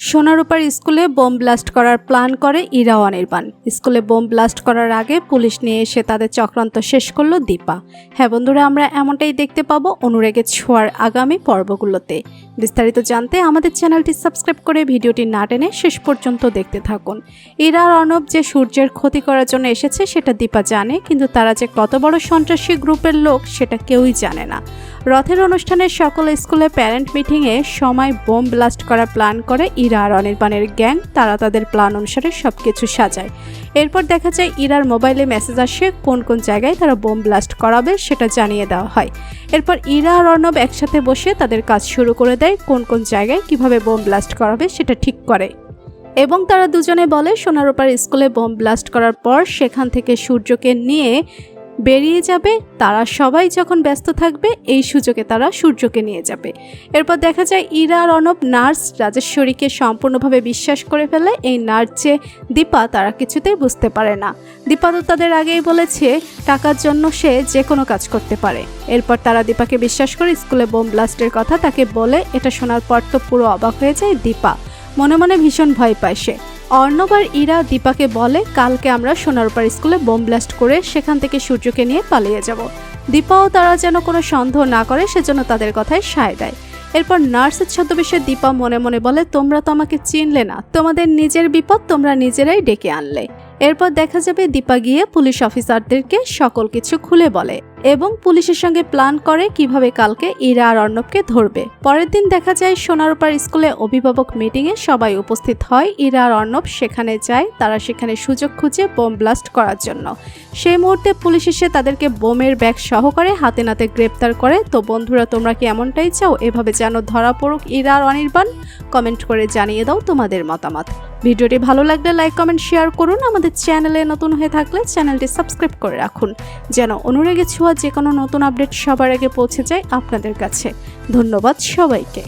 সোনারূপার স্কুলে bomb blast করার plan করে ইরা ও অনির্বাণ। স্কুলে বোম ব্লাস্ট করার আগে পুলিশ নিয়ে এসে তাদের চক্রান্ত শেষ করলো দীপা। হ্যাঁ বন্ধুরা, আমরা এমনটাই দেখতে পাবো অনুরাগের ছোঁয়ার আগামী পর্বগুলোতে। বিস্তারিত জানতে আমাদের চ্যানেলটি সাবস্ক্রাইব করে ভিডিওটি না টেনে শেষ পর্যন্ত দেখতে থাকুন। ইরা আর অর্ণব যে সূর্যের ক্ষতি করার জন্য এসেছে সেটা দীপা জানে, কিন্তু তারা যে কত বড় সন্ত্রাসী গ্রুপের লোক সেটা কেউই জানে না। রথের অনুষ্ঠানে সকল স্কুলে প্যারেন্ট মিটিংয়ে সময় বোম ব্লাস্ট করার প্ল্যান করে ইরা আর অনির্বাণের গ্যাং। তারা তাদের প্ল্যান অনুসারে সবকিছু সাজায়। এরপর দেখা যায় ইরার মোবাইলে মেসেজ আসে কোন কোন জায়গায় তারা বোম ব্লাস্ট করাবে সেটা জানিয়ে দেওয়া হয়। এরপর ইরা আর অর্ণব একসাথে বসে তাদের কাজ শুরু করে দেয়, কোন কোন জায়গায় কিভাবে বোম ব্লাস্ট করাবে সেটা ঠিক করে। এবং তারা দুজনে বলে সোনারূপার স্কুলে বোম ব্লাস্ট করার পর সেখান থেকে সূর্যকে নিয়ে বেরিয়ে যাবে। তারা সবাই যখন ব্যস্ত থাকবে এই সুযোগে তারা সূর্যকে নিয়ে যাবে। এরপর দেখা যায় ইরা আর অর্ণব নার্স রাজেশ্বরীকে সম্পূর্ণভাবে বিশ্বাস করে ফেলে। এই নার্স যে দীপা তারা কিছুতেই বুঝতে পারে না। দীপা তো তাদের আগেই বলেছে টাকার জন্য সে যে কোনো কাজ করতে পারে। এরপর তারা দীপাকে বিশ্বাস করে স্কুলে বোম ব্লাস্টের কথা তাকে বলে। এটা শোনার পর তো পুরো অবাক হয়ে যায় দীপা, মনে মনে ভীষণ ভয় পায় সে। অর্ণব আর ইরা দীপাকে বলে কালকে আমরা সোনারূপার স্কুলে বোম ব্লাস্ট করে সেখান থেকে সূর্যকে নিয়ে পালিয়ে যাব। দীপাও তারা যেন কোনো সন্দেহ না করে সেজন্য তাদের কথায় সায় দেয়। এরপর নার্সের ছদ্মবেশে দীপা মনে মনে বলে তোমরা তো আমাকে চিনলে না, তোমাদের নিজের বিপদ তোমরা নিজেরাই ডেকে আনলে। এরপর দেখা যাবে দীপা গিয়ে পুলিশ অফিসারদেরকে সকল কিছু খুলে বলে এবং পুলিশের সঙ্গে প্ল্যান করে কিভাবে কালকে ইরা আর অর্ণবকে ধরবে। পরের দিন দেখা যায় সোনারূপার স্কুলে অভিভাবক মিটিংয়ে সবাই উপস্থিত হয়। ইরা আর অর্ণব সেখানে যায়, তারা সেখানে সুযোগ খুঁজে বোম ব্লাস্ট করার জন্য। সেই মুহূর্তে পুলিশ এসে তাদেরকে বোমের ব্যাগ সহকারে হাতে নাতে গ্রেপ্তার করে। তো বন্ধুরা, তোমরা কি এমনটাই চাও এভাবে যেন ধরা পড়ুক ইরা আর অনির্বাণ? কমেন্ট করে জানিয়ে দাও তোমাদের মতামত। ভিডিওটি ভালো লাগলে লাইক কমেন্ট শেয়ার করুন। আমাদের চ্যানেলে নতুন হয়ে থাকলে চ্যানেলটি সাবস্ক্রাইব করে রাখুন যেন অনুরাগের ছোঁয়া যে কোনো নতুন আপডেট সবার আগে পৌঁছে যায় আপনাদের কাছে। ধন্যবাদ সবাইকে।